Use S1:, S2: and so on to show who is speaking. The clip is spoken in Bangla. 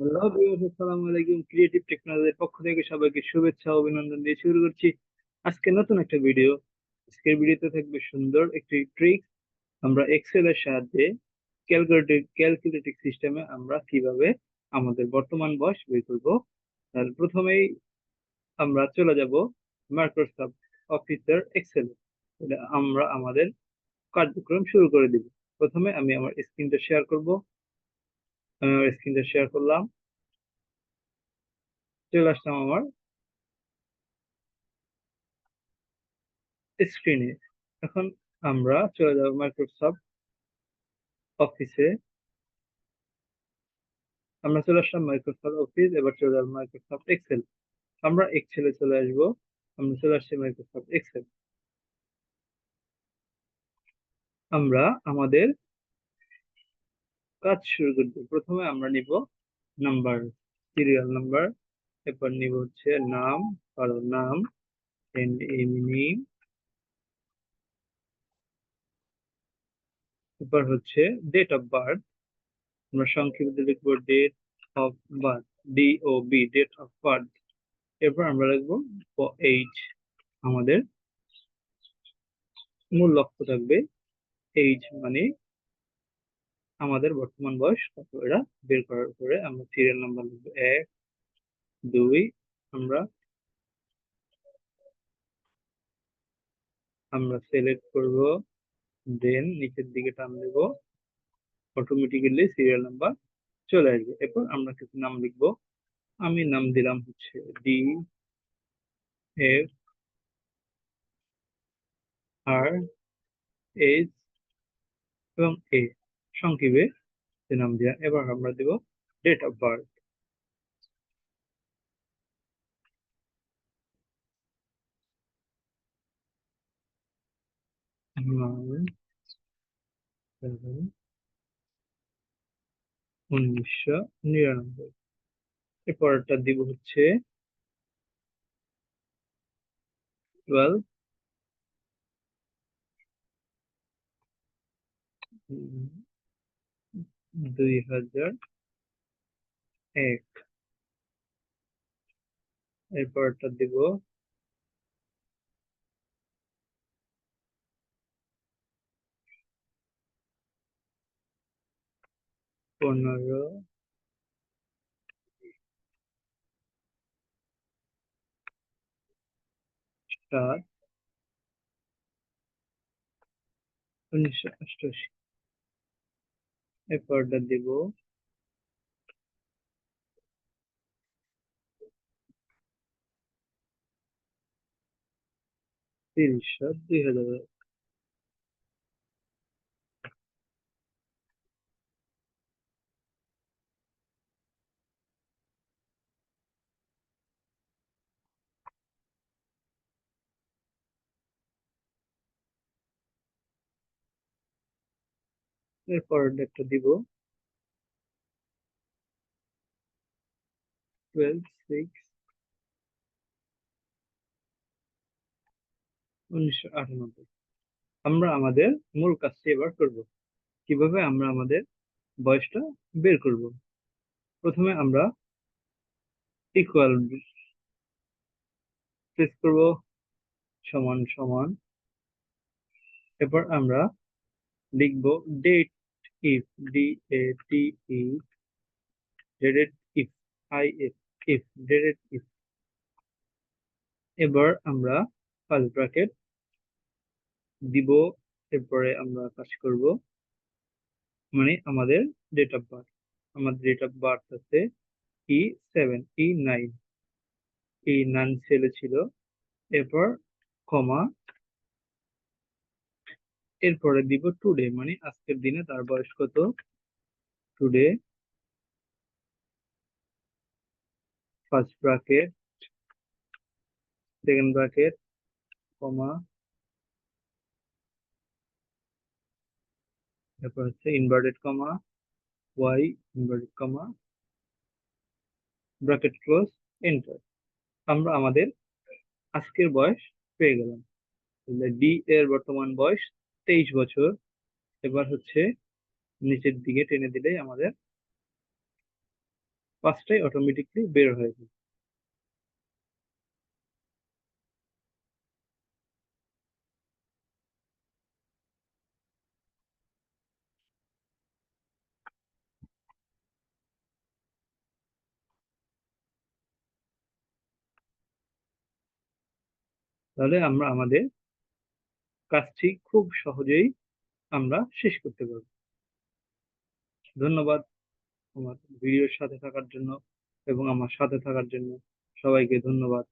S1: হ্যালো ভিউয়ার্স, আসসালামু আলাইকুম। ক্রিয়েটিভ টেকনোলজির পক্ষ থেকে সবাইকে শুভেচ্ছা ও অভিনন্দন দিয়ে শুরু করছি আজকে নতুন একটা ভিডিও। আজকের ভিডিওতে থাকবে সুন্দর একটি ট্রিক। আমরা এক্সেল এর সাহায্যে ক্যালকুলেটিং সিস্টেমে আমরা কিভাবে আমাদের বর্তমান বয়স বের করব। তার প্রথমেই আমরা চলে যাব মাইক্রোসফট অফিসের এক্সেল। আমরা আমাদের কার্যক্রম শুরু করে দিব। প্রথমে আমি আমার স্ক্রিনটা শেয়ার করব। আমি আমার স্ক্রিনটা শেয়ার করলাম, চলে আসলাম আমার স্ক্রিনে। এখন আমরা চলে যাব মাইক্রোসফট অফিসে। আমরা চলে আসলাম মাইক্রোসফট অফিস, এবার চলে যাবো মাইক্রোসফট এক্সেল। আমরা এক্সেলে চলে আসবো। আমরা চলে আসছি মাইক্রোসফট এক্সেল। আমরা আমাদের কাজ শুরু করব। প্রথমে আমরা নিব নাম্বার, সিরিয়াল নাম্বার। এরপর নিব হচ্ছে নাম, কারো নাম, নেম। এরপর হচ্ছে ডেট অফ বার্থ। আমরা সংক্ষিপ্ত লিখবো date of birth, DOB, date of birth. এরপর আমরা লিখবো এইজ। আমাদের মূল লক্ষ্য থাকবে এইজ, মানে আমাদের বর্তমান বয়স কত, এটা বের করার পরে আমরা সিরিয়াল নাম্বার লিখবো 1, 2। আমরা আমরা সিলেক্ট করব, দেন নিচের দিকে টান দেব, অটোমেটিক্যালি সিরিয়াল নাম্বার চলে আসবে। এরপর আমরা কিছু নাম লিখবো। আমি নাম দিলাম হচ্ছে DFR, এবং সংক্ষেপে যে নাম দিয়া। এবার আমরা দেব ডেট অফ বার্থ। নয়, 1999। এরপরটা দিব হচ্ছে 12, 2001। এরপরটা দিব 15/7, 1988। এরপরটা দিব 30/7, 2000। এরপর একটা দিব 12/6, 1998। আমরা আমাদের মূল কাজটি এবার করব। কিভাবে আমরা আমাদের বয়সটা বের করব। প্রথমে আমরা ইকুয়াল প্রেস করব, সমান সমান। এরপর আমরা লিখব date if, DATE, date if, IF, date if. এবার আমরা কার্লি ব্র্যাকেট দিব। এরপরে আমরা কাজ করব, মানে আমাদের ডেট অফ বার্থ। আমাদের ডেট অফ বার্থ আছে E7, E9 সেলে ছিল। এরপর কমা, এরপরে দিব টুডে, মানে আজকের দিনে তার বয়স কত। Today, first bracket, second bracket, comma. এরপর হচ্ছে inverted comma, Y, inverted comma, bracket close, enter. আমরা আমাদের আজকের বয়স পেয়ে গেলাম। ডি এর বর্তমান বয়স 23 বছর। এবার হচ্ছে নিচের দিকে টেনে দিলেই আমাদের 5টায় অটোমেটিকলি বের হয়ে যাবে। তাহলে আমরা আমাদের কাজটি খুব সহজেই আমরা শেষ করতে পারবো। ধন্যবাদ আমার ভিডিওর সাথে থাকার জন্য এবং আমার সাথে থাকার জন্য। সবাইকে ধন্যবাদ।